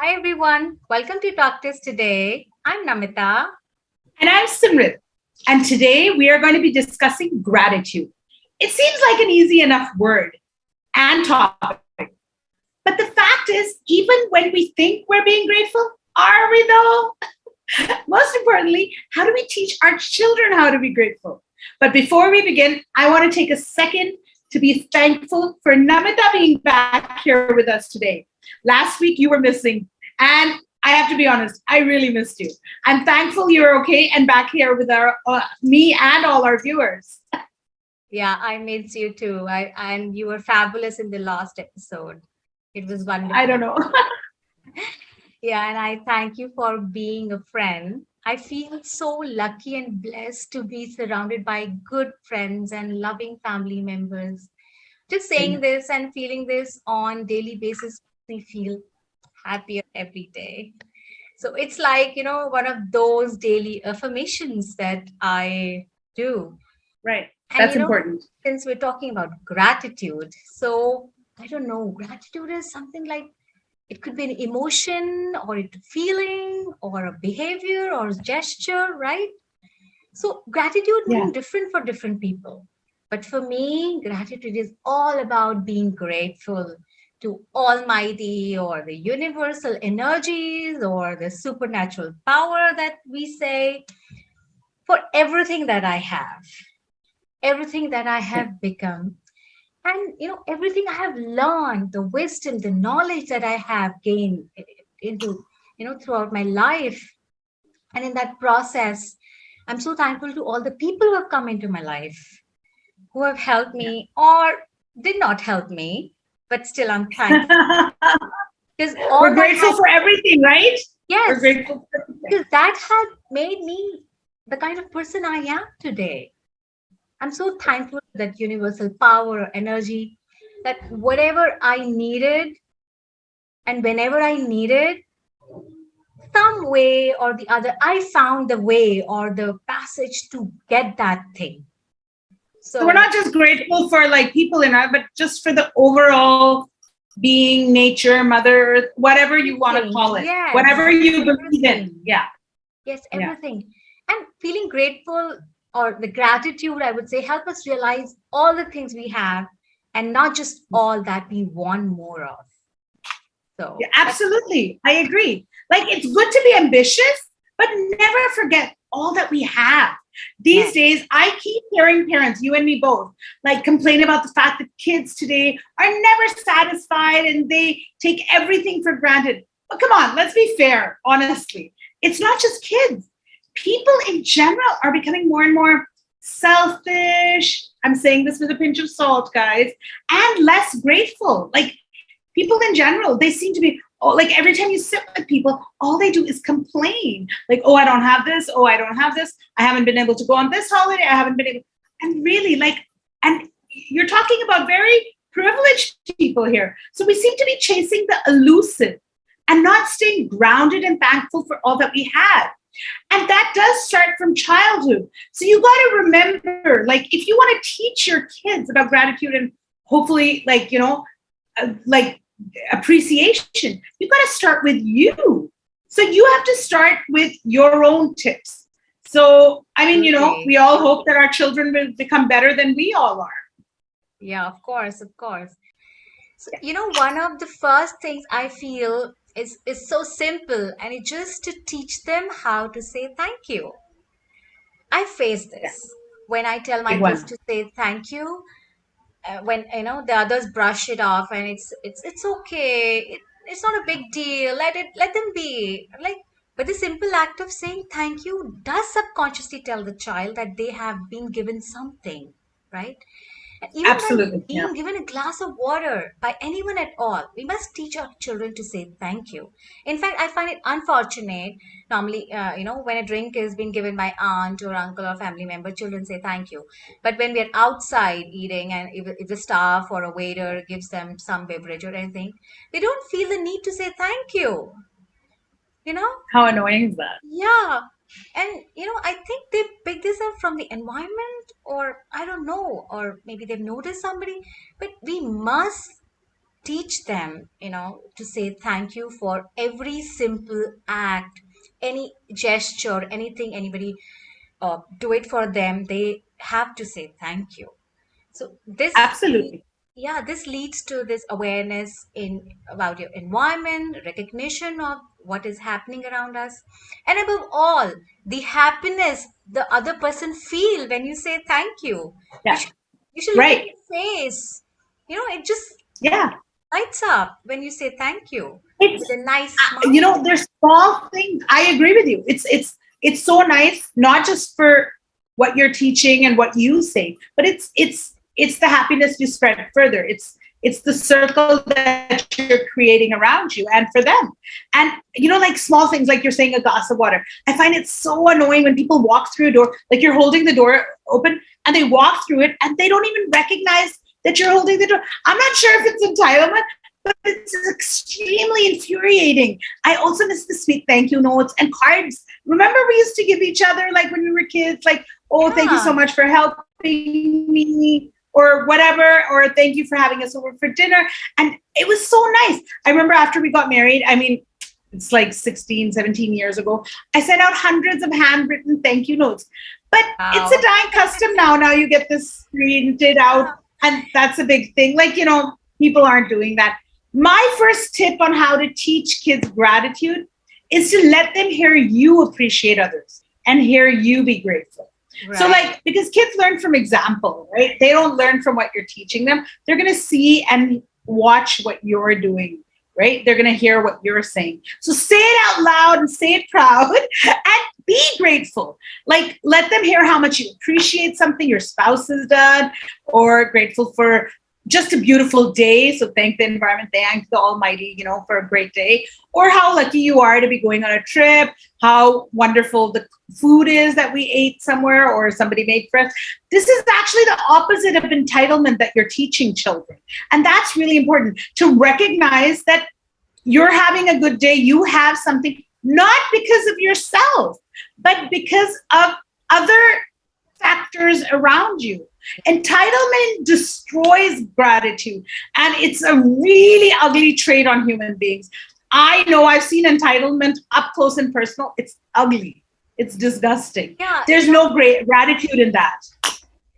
Hi everyone, welcome to TalktousToday. I'm Namita. And I'm Simrit. And today we are going to be discussing gratitude. It seems like an easy enough word and topic. But the fact is, even when we think we're being grateful, are we though? Most importantly, how do we teach our children how to be grateful? But before we begin, I want to take a second to be thankful for Namita being back here with us today. Last week you were missing, and I have to be honest, I really missed you. I'm thankful you're okay and back here with our me and all our viewers. Yeah, I miss you too. And you were fabulous in the last episode. It was I wonderful. don't know. Yeah, and I thank you for being a friend. I feel so lucky and blessed to be surrounded by good friends and loving family members. Just saying this and feeling this on daily basis makes me feel happier every day. So it's like, one of those daily affirmations that I do. Right. And, That's important. since we're talking about gratitude, so I don't know, gratitude is something like it could be an emotion or a feeling or a behavior or a gesture, right? So gratitude Yeah. means different for different people. But for me, gratitude is all about being grateful to Almighty or the universal energies or the supernatural power that we say for everything that I have, everything that I have become, and everything I have learned, the wisdom, the knowledge that I have gained into throughout my life. And in that process, I'm so thankful to all the people who have come into my life, who have helped me or did not help me, but still I'm thankful because We're all that grateful has, for everything, right? We're yes, grateful for everything. because that had made me the kind of person I am today. I'm so thankful to that universal power or energy that whatever I needed and whenever I needed, some way or the other, I found the way or the passage to get that thing. So we're So, not just grateful for like people in our, but just for the overall being, nature, Mother Earth, whatever you want to everything, call it, yes, whatever you believe in. everything. Yeah. Yes, Yeah. everything. And feeling grateful or the gratitude, I would say, help us realize all the things we have and not just all that we want more of. Yeah, So that's absolutely. I agree. Like it's good to be ambitious, but never forget all that we have. These yes. days, I keep hearing parents, you and me both, like complain about the fact that kids today are never satisfied and they take everything for granted. But come on, let's be fair, honestly. It's not just kids. People in general are becoming more and more selfish. I'm saying this with a pinch of salt, guys, and less grateful. Like people in general, they seem to be, oh, like every time you sit with people, all they do is complain. Like, oh, I don't have this. Oh, I don't have this. I haven't been able to go on this holiday. I haven't been able. And really, like, and you're talking about very privileged people here. So we seem to be chasing the elusive and not staying grounded and thankful for all that we have. And that does start from childhood. So you got to remember, like, if you want to teach your kids about gratitude and hopefully, like, like appreciation, you got to start with you. So you have to start with your own tips. So, I mean, Absolutely. we all hope that our children will become better than we all are. Yeah, of course, of course. So, one of the first things I feel is so simple, and it's just to teach them how to say thank you. I face Yeah, this when I tell my big kids one. to say thank you. When the others brush it off, and it's okay. It's not a big deal. Let them be like. But the simple act of saying thank you does subconsciously tell the child that they have been given something, right? And even by Absolutely. Yeah. being given a glass of water by anyone at all, we must teach our children to say thank you. In fact, I find it unfortunate. Normally, when a drink is being given by aunt or uncle or family member, children say thank you. But when we are outside eating, and if the staff or a waiter gives them some beverage or anything, they don't feel the need to say thank you. You know? How annoying is that? Yeah. And I think they pick this up from the environment, or I don't know, or maybe they've noticed somebody, but we must teach them, to say thank you for every simple act, any gesture, anything anybody do it for them, they have to say thank you. So Absolutely. yeah, this leads to this awareness in about your environment, recognition of what is happening around us, and above all, the happiness the other person feel when you say thank you. You Yeah. should you should look at Right. your face. It just Yeah. lights up when you say thank you with It's a nice smile. there's small things. I agree with you. It's so nice, not just for what you're teaching and what you say, but it's the happiness you spread further. It's the circle that you're creating around you and for them. And like small things, like you're saying a glass of water. I find it so annoying when people walk through a door, like you're holding the door open and they walk through it and they don't even recognize that you're holding the door. I'm not sure if it's entitlement, but it's extremely infuriating. I also miss the sweet thank you notes and cards. Remember, we used to give each other, like when we were kids, like, oh, thank you so Yeah. much for helping me, or whatever, or thank you for having us over for dinner. And it was so nice. I remember after we got married, I mean, it's like 16, 17 years ago, I sent out hundreds of handwritten thank you notes. But it's a Wow. dying custom now. Now you get this printed out, Yeah. and that's a big thing. Like, people aren't doing that. My first tip on how to teach kids gratitude is to let them hear you appreciate others and hear you be grateful. So, Right. like, because kids learn from example, right? They don't learn from what you're teaching them. They're going to see and watch what you're doing, right? They're going to hear what you're saying. So, say it out loud and say it proud and be grateful. Like, let them hear how much you appreciate something your spouse has done, or grateful for just a beautiful day. So thank the environment, thank the Almighty, for a great day. Or how lucky you are to be going on a trip, how wonderful the food is that we ate somewhere or somebody made for us. This is actually the opposite of entitlement that you're teaching children. And that's really important to recognize that you're having a good day, you have something, not because of yourself, but because of other factors around you. Entitlement destroys gratitude, and it's a really ugly trait on human beings. I know, I've seen entitlement up close and personal. It's ugly. It's disgusting. Yeah, There's no great gratitude in that.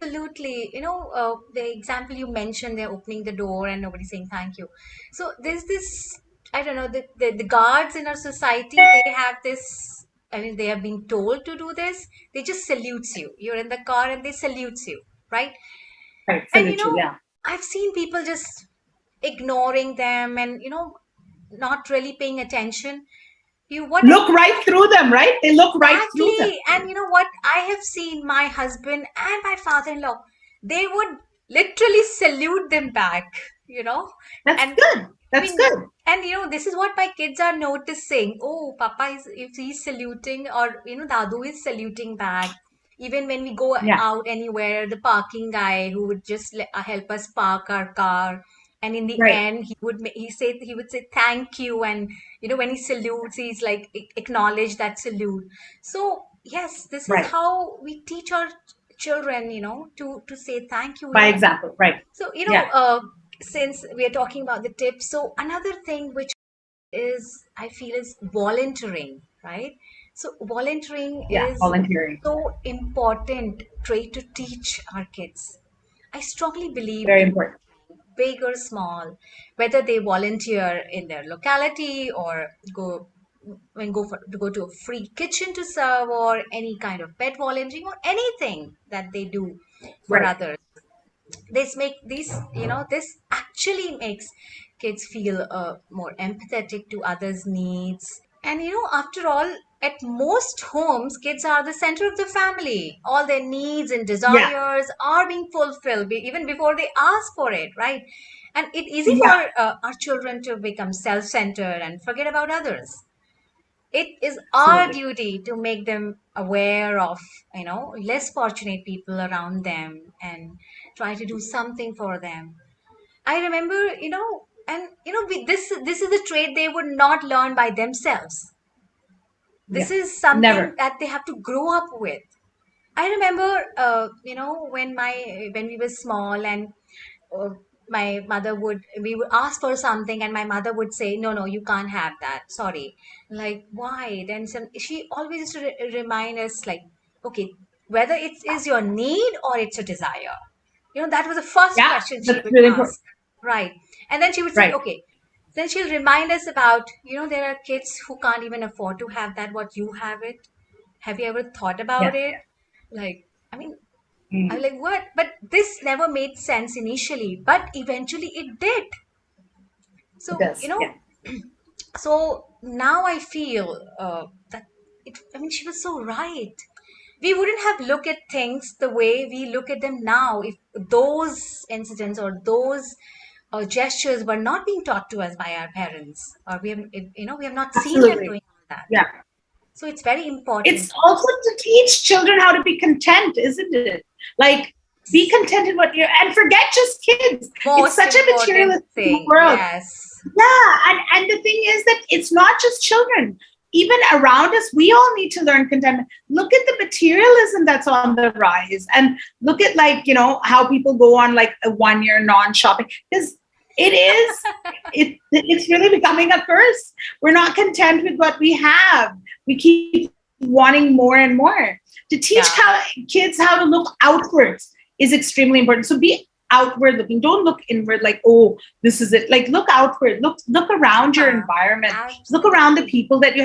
absolutely. The example you mentioned, they're opening the door and nobody's saying thank you. So there's this, I don't know, the guards in our society, they have this, I mean, they have been told to do this. They just salutes you. You're in the car and they salutes you, right? Right, And, salute you. Yeah. I've seen people just ignoring them and, not really paying attention. What Look right through them, right? They look right through them. exactly. And you know what? I have seen my husband and my father-in-law, they would literally salute them back, you know? That's And good. I That's mean, good. and this is what my kids are noticing. Oh, Papa is, if he's saluting, or Dadu is saluting back. Even when we go Yeah. out anywhere, the parking guy who would just help us park our car, and in the Right. end, he would say thank you, and when he salutes, he's like acknowledge that salute. So yes, this is Right. how we teach our children, to say thank you. By example. Right. So, Yeah. since we are talking about the tips, so another thing which is, I feel, is volunteering, right? So volunteering Yeah. is Volunteering. so important trait to teach our kids. I strongly believe Very in important. big or small, whether they volunteer in their locality or go to a free kitchen to serve, or any kind of pet volunteering, or anything that they do for Right. others. This actually makes kids feel more empathetic to others' needs. And after all, at most homes, kids are the center of the family. All their needs and Yeah. desires are being fulfilled even before they ask for it, right? And it's easy Yeah. for our children to become self-centered and forget about others. It is our Absolutely. duty to make them aware of less fortunate people around them, and try to do something for them. I remember, and this is a trait they would not learn by themselves. Yeah. This is something Never. that they have to grow up with. I remember, when we were small, and uh, my mother would we would ask for something and my mother would say, no, no, you can't have that, sorry. Like, why? Then she always used to remind us, like, okay, whether it is your need or it's a desire. That was the first Yeah, question she that's would really important. ask. Right. And then she would say, Right. okay, then she'll remind us about, there are kids who can't even afford to have that, what you have it. Have you ever thought about Yeah. it? Like, I mean, I'm Mm. like, what? But this never made sense initially, but eventually it did. It So, does. Yeah. so now I feel that she was so right. We wouldn't have looked at things the way we look at them now if those incidents or those gestures were not being taught to us by our parents, or we have not seen them Absolutely. doing all that. Yeah. So it's very It's important. also to teach children how to be content, isn't it? Like, be content in what you're, and forget just kids. It's Most such a important materialistic thing, world. yes. Yeah, and the thing is that it's not just children. Even around us, we all need to learn contentment. Look at the materialism that's on the rise, and look at, like, how people go on like a 1 year non-shopping, because it is it's really becoming a curse. We're not content with what we have. We keep wanting more and more. To teach Yeah. kids how to look outwards is extremely important. So be outward looking. Don't look inward like, oh, this is it. Like, look outward. Look around your Yeah, environment. Look around the absolutely. people that you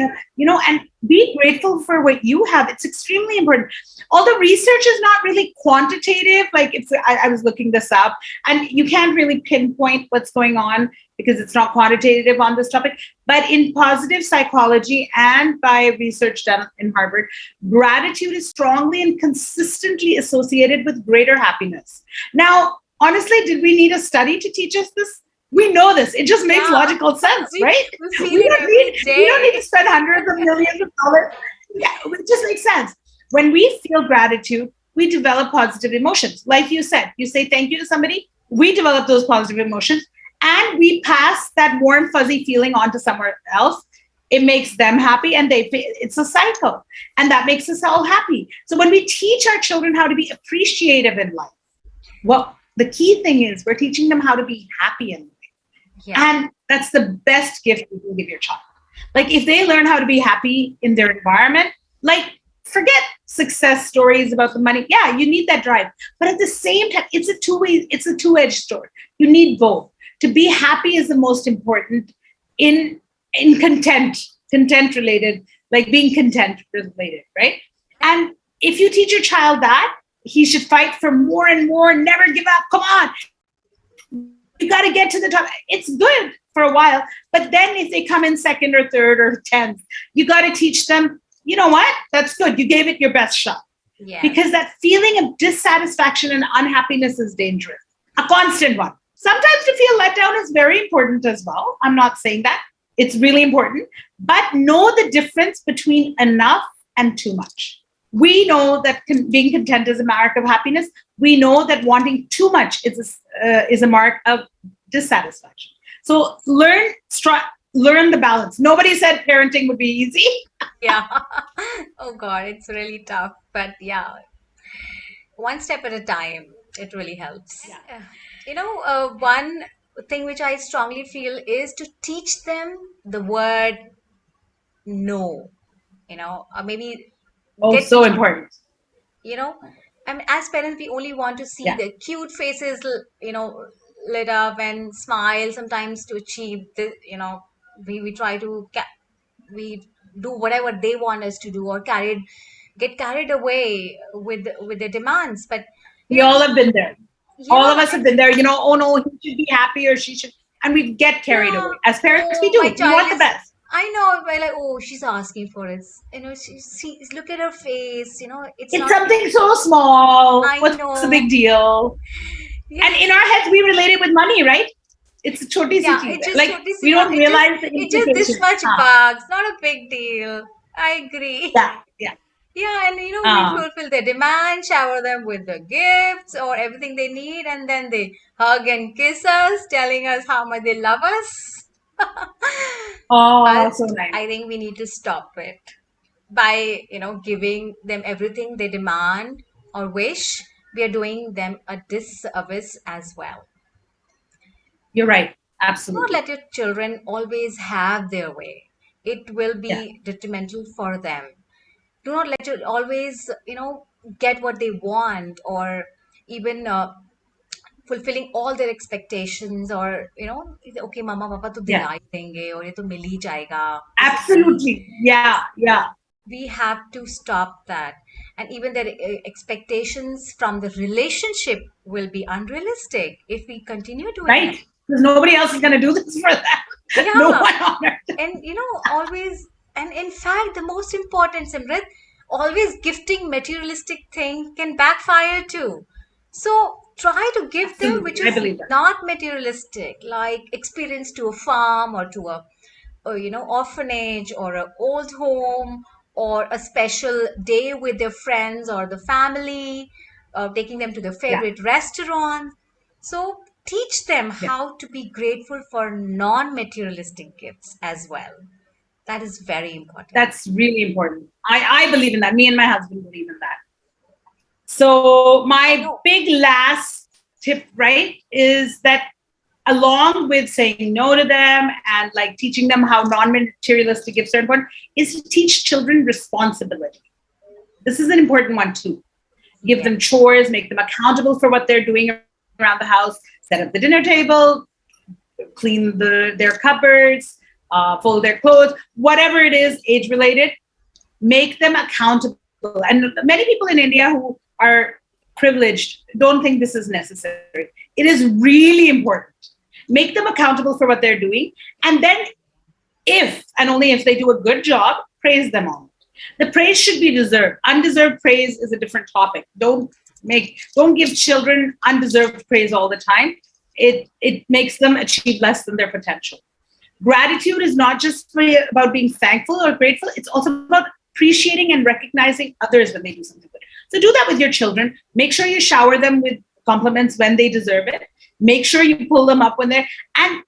have, and be grateful for what you have. It's extremely important. Although research is not really quantitative, like, I was looking this up, and you can't really pinpoint what's going on because it's not quantitative on this topic. But in positive psychology and by research done in Harvard, gratitude is strongly and consistently associated with greater happiness. Now, honestly, did we need a study to teach us this? We know this. It just makes Yeah, logical sense, we right? we feel it every We don't need day. to spend hundreds of millions of dollars. Yeah, it just makes sense. When we feel gratitude, we develop positive emotions. Like you said, you say thank you to somebody, we develop those positive emotions, and we pass that warm, fuzzy feeling on to someone else. It makes them happy, and it's a cycle, and that makes us all happy. So when we teach our children how to be appreciative in life, well, the key thing is we're teaching them how to be happy in life. Yeah, And that's the best gift you can give your child. Like, if they learn how to be happy in their environment, like, forget success stories about the money. Yeah, you need that drive. But at the same time, it's a two-edged sword. You need both. To be happy is the most important in content related, like being content related, right? And if you teach your child that, he should fight for more and more, never give up. Come on, you got to get to the top. It's good for a while, but then if they come in second or third or 10th, you got to teach them, what? That's good. You gave it your best shot. Because yes, that feeling of dissatisfaction and unhappiness is dangerous, a constant one. Sometimes to feel let down is very important as well. I'm not saying that. It's really important. But know the difference between enough and too much. We know that being content is a mark of happiness. We know that wanting too much is a mark of dissatisfaction. So learn the balance. Nobody said parenting would be easy. yeah. Oh God, it's really tough, but yeah, one step at a time, it really helps. Yeah. One thing which I strongly feel is to teach them the word no. Or maybe Oh, get so to important. you know I mean, as parents we only want to see Yeah. the cute faces lit up and smile sometimes to achieve the we try to we do whatever they want us to do, or get carried away with the demands, but We all have been there. All of yeah. us have been there. Oh no, he should be happy or she should. And we get carried Yeah. away. As parents, we Oh, my do. We child want the is. best. I know. We're like, oh, she's asking for it. Look at her face. It's It's not. something so small. I What's the big know. deal? And Yeah. in our heads, we relate it with money, right? It's a choti si Yeah. cheez It hai. just Like, shortly we see. don't realize the It just this implications. much bugs. Not a big deal. I agree. Yeah, yeah. Yeah, and we Uh, fulfill their demand, shower them with the gifts or everything they need, and then they hug and kiss us, telling us how much they love us. oh, But so nice. I think we need to stop it by giving them everything they demand or wish. We are doing them a disservice as well. You're right. Do not Absolutely. let your children always have their way. It will Yeah. be detrimental for them. Do not let you always, get what they want, or even fulfilling all their expectations, or okay, mama papa to Yeah. dila hi denge, or ye to mil hi jayega, this is free. Absolutely. Yeah. Yeah. We have to stop that. And even their expectations from the relationship will be unrealistic if we continue doing Right. that. Because nobody else is going to do this for them. No Yeah. one on earth. And always, and in fact, the most important, Simrit, always gifting materialistic thing can backfire too. So try to give them Absolutely. which I is believe that. not materialistic, like experience to a farm, or to a orphanage, or a old home, or a special day with their friends or the family, taking them to their Yeah. favorite restaurant. So teach them Yeah. how to be grateful for non-materialistic gifts as well. That is very important. That's really important. I believe in that. Me and my husband believe in that. So I my know. big last tip, right, is that along with saying no to them and like teaching them how non-materialistic gifts are important, is to teach children responsibility. This is an important one too. Give Yeah. them chores, make them accountable for what they're doing around the house, set up the dinner table, clean their cupboards, fold their clothes, whatever it is, age related, make them accountable. And many people in India who are privileged don't think this is necessary. It is really important. Make them accountable for what they're doing. And then, if and only if they do a good job, praise them on it. The praise should be deserved. Undeserved praise is a different topic. Don't give children undeserved praise all the time. It makes them achieve less than their potential. Gratitude is not just about being thankful or grateful, it's also about appreciating and recognizing others when they do something good. So do that with your children. Make sure you shower them with compliments when they deserve it. Make sure you pull them up when they're, and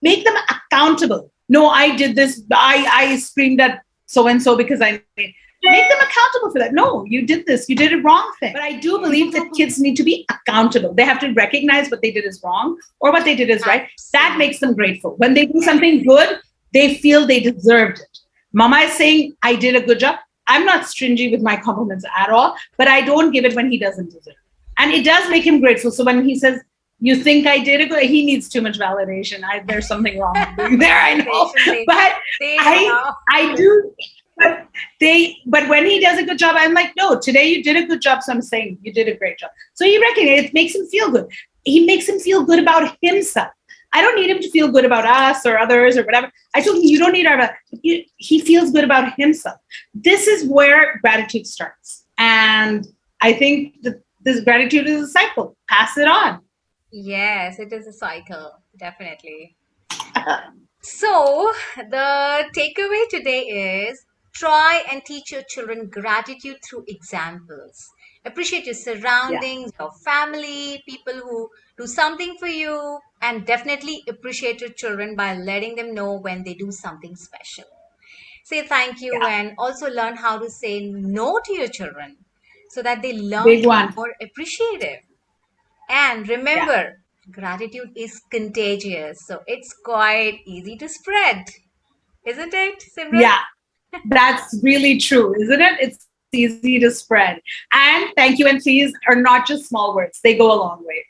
make them accountable. No, I did this, I screamed at so and so because I made. Make them accountable for that. No, you did this, you did a wrong thing. But I do believe that kids need to be accountable. They have to recognize what they did is wrong or what they did is right. That makes them Absolutely. grateful. When they do Yes. something good, they feel they deserved it. Mama is saying, I did a good job. I'm not stingy with my compliments at all, but I don't give it when he doesn't deserve it. And it does make him grateful. So when he says, you think I did a good, he needs too much validation. There's something wrong with doing there, I know. Validation, But same I now. I do but but when he does a good job, I'm like, no, today you did a good job. So I'm saying you did a great job. So he recognizes, it makes him feel good. He makes him feel good about himself. I don't need him to feel good about us or others or whatever. I told him you don't need our. He feels good about himself. This is where gratitude starts, and I think that this gratitude is a cycle. Pass it on. Yes, it is a cycle, definitely. So, the takeaway today is try and teach your children gratitude through examples. Appreciate your Yeah, surroundings, your family, people who do something for you, and definitely appreciate your children by letting them know when they do something special. Say thank you, yeah, and also learn how to say no to your children so that they learn big to be one. more appreciative. And Yeah, remember, gratitude is contagious, so it's quite easy to spread. Isn't it, Simran? yeah. That's really true, isn't it? It's easy to spread. And thank you and please are not just small words, they go a long way.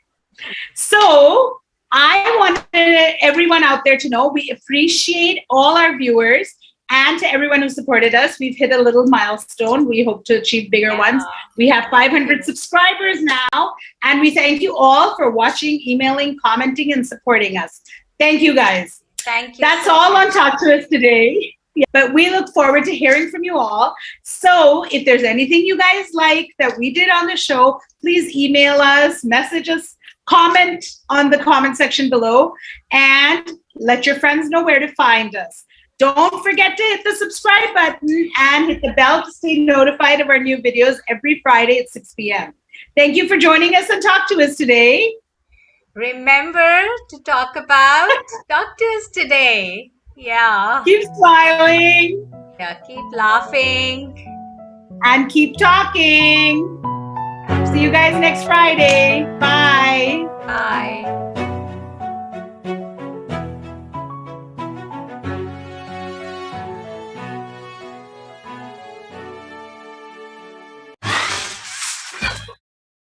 So I wanted everyone out there to know we appreciate all our viewers and to everyone who supported us. We've hit a little milestone. We hope to achieve bigger Yeah. ones. We have Thank 500 you. subscribers now. And we thank you all for watching, emailing, commenting, and supporting us. Thank you guys. Thank you That's so all on much. Talk to Us today. But we look forward to hearing from you all. So if there's anything you guys like that we did on the show, please email us, message us, comment on the comment section below, and let your friends know where to find us. Don't forget to hit the subscribe button and hit the bell to stay notified of our new videos every Friday at 6 p.m. Thank you for joining us and Talk to Us today. Remember to talk about doctors today. Yeah. Keep smiling Yeah. Keep laughing. and keep talking. See you guys next Friday. Bye.